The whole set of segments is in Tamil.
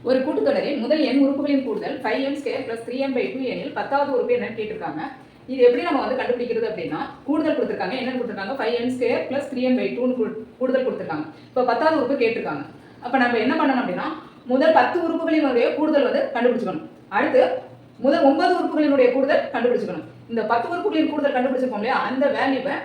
ஒரு கூட்டுத்தொடரில் முதல் n உறுப்புகளின் கூடுதல் 5m² + 3m/2 எனில் 10வது உறுப்பு என்னன்னு கேட்டிருக்காங்க. இது எப்படி நம்ம வந்து கண்டுபிடிக்கிறது அப்படின்னா, கூடுதல் கொடுத்துருக்காங்க. என்னன்னு கொடுத்துருக்காங்க? 5m² + 3m/2 கூடுதல் கொடுத்துருக்காங்க. இப்போ 10வது உறுப்பு கேட்டிருக்காங்க. அப்போ நம்ம என்ன பண்ணணும் அப்படின்னா, முதல் 10 உறுப்புகளினுடைய கூடுதல் வந்து கண்டுபிடிச்சிக்கணும். அடுத்து முதல் 9 உறுப்புகளினுடைய கூடுதல் கண்டுபிடிச்சிக்கணும். இந்த 10 உறுப்புகளின் கூடுதல் கண்டுபிடிச்சிருக்கோம் இல்லையா, அந்த வேல்யூவை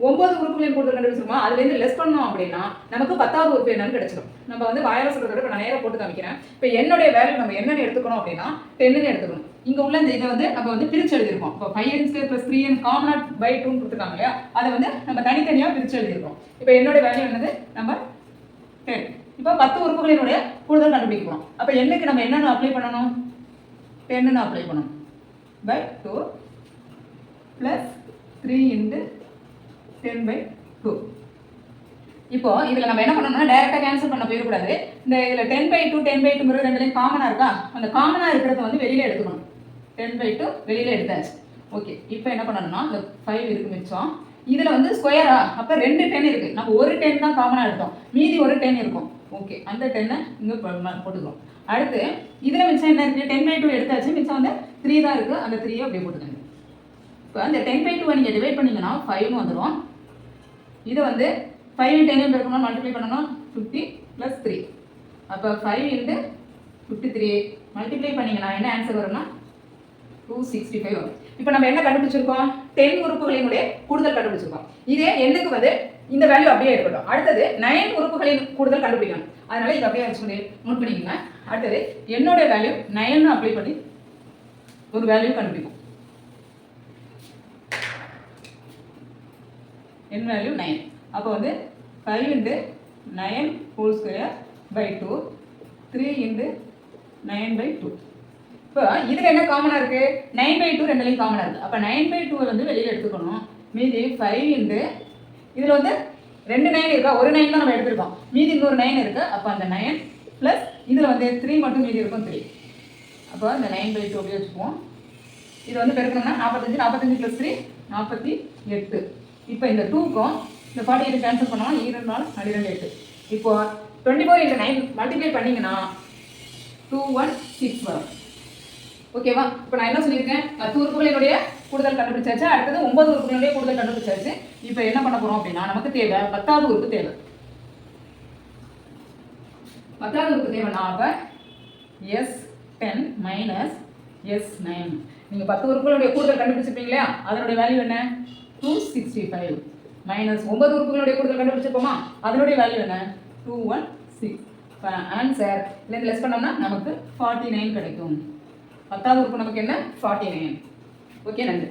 9 உறுப்புகளின் கூடுதல் கண்டுபிடிச்சிருக்கோம், அதுலேருந்து லெஸ் பண்ணோம் அப்படின்னா நமக்கு 10வது உறுப்பு என்னன்னு கிடைச்சிடும். நம்ம வந்து வாயால சொல்றத விட நான் நேராக போட்டு காமிக்கிறேன். இப்போ என்னுடைய வேல்யூ நம்ம என்னன்னு எடுத்துக்கணும் அப்படின்னா 10ன்னு எடுத்துக்கணும். இங்கே உள்ள இந்த இதை வந்து நம்ம வந்து பிரிச்சு எழுதியிருக்கோம். இப்போ 5m² + 3m காமன் பை 2 கொடுத்துருக்காங்க இல்லையா, அதை வந்து நம்ம தனித்தனியாக பிரிச்சு எழுதியிருக்கோம். இப்போ என்னுடைய வேல்யூ என்னது? நம்ம 10. இப்போ 10 உறுப்புகளினுடைய கூடுதல் கண்டுபிடிக்கிறோம். அப்போ என்னக்கு நம்ம என்னென்ன அப்ளை பண்ணணும்? 10ன்னு அப்ளை பண்ணணும். பை 2 + 3 × 10/2. இப்போ இதில் நம்ம என்ன பண்ணணும்னா டைரெக்டாக கேன்சல் பண்ண போயிடக்கூடாது. இந்த இதில் 10/2 10/2 ரெண்டுலையும் காமனாக இருக்கா, அந்த காமனாக இருக்கிறத வந்து வெளியில் எடுத்துக்கணும். 10/2 வெளியில் எடுத்தாச்சு. ஓகே, இப்போ என்ன பண்ணணும்னா இந்த 5 இருக்கு மிச்சம், இதில் வந்து ஸ்கொயரா, அப்போ 2 10 இருக்குது. நம்ம ஒரு 10 தான் காமனாக எடுத்தோம், மீதி ஒரு 10 இருக்கும். ஓகே, அந்த 10 இங்கே போட்டுக்கிறோம். அடுத்து இதில் மிச்சம் என்ன இருக்குது? 10/2 எடுத்தாச்சு, மிச்சம் வந்து 3 தான் இருக்குது. அந்த 3 அப்படியே போட்டுக்கோங்க. இப்போ அந்த 10/2 நீங்கள் டிவைட் பண்ணிங்கன்னா 5ன்னு வந்துடும். இதை வந்து 5 10 இருக்கணும், மல்டிப்ளை பண்ணணும். 50 + 3. அப்போ 5 × 53 மல்டிப்ளை பண்ணிங்கன்னா என்ன ஆன்சர் வரும்னா 265 வரும். இப்போ நம்ம என்ன கண்டுபிடிச்சிருக்கோம்? 10 உறுப்புகளினுடைய கூடுதல் கண்டுபிடிச்சிருக்கோம். இதே எண்ணுக்கு வந்து இந்த வேல்யூ அப்படியே இருக்கட்டும். அடுத்தது 9 உறுப்புகளின் கூடுதல் கண்டுபிடிக்கணும். அதனால இது அப்படியே வச்சு நோட் பண்ணிக்கோங்க. அடுத்தது என்னோட வேல்யூ 9ன்னு அப்ளை பண்ணி ஒரு வேல்யூ கண்டுபிடிக்கும். n value 9. அப்போ வந்து 5 × 9² / 2 3 × 9/2. இப்போ இதில் என்ன காமனாக இருக்குது? 9/2 ரெண்டுலையும் காமனாக இருக்குது. அப்போ 9/2 வந்து வெளியில் எடுத்துக்கணும். மீதி 5 இதில் வந்து 2 9 இருக்கா, ஒரு 9 தான் நம்ம எடுத்துருக்கோம், மீதி இன்னொரு 9 இருக்குது. அப்போ அந்த 9 ப்ளஸ் இதில் வந்து 3 மட்டும் மீதி இருக்கும் 3. அப்போ இந்த 9/2 அப்படியே வச்சுக்குவோம். இது வந்து பெருக்கணும்னா 45 45 + 3 48. இப்போ இந்த 2க்கும் இந்த 48 கேன்சல் பண்ணோம்னா 2 4 8. இப்போ 24 × 9 மல்டிப்ளை பண்ணிங்கன்னா 216 வரும். ஓகேவா? இப்போ நான் என்ன சொல்லியிருக்கேன்? 10 உறுப்புகளினுடைய கூடுதல் கண்டுபிடிச்சாச்சு. அடுத்தது 9 உறுப்புகளுடைய கூடுதல் கண்டுபிடிச்சாச்சு. இப்போ என்ன பண்ண போகிறோம் அப்படின்னா, நமக்கு தேவை 10வது உறுப்பு தேவை. 10வது உறுப்பு தேவைன்னா அப்போ S10 - S9. நீங்கள் 10 உறுப்புகளுடைய கூடுதல் கண்டுபிடிச்சிருப்பீங்க இல்லையா, அதனுடைய வேல்யூ என்ன? 265 மைனஸ் 9 உறுப்புகளுடைய கூடுதல் கண்டுபிடிச்சிருப்போமா, அதனுடைய வேல்யூ என்ன? 216. ஆன்சர் இதுலேருந்து லெஸ் பண்ணோம்னா நமக்கு 49 கிடைக்கும். 10வது உறுப்பு நமக்கு என்ன? 49. ஓகே, நன்றி.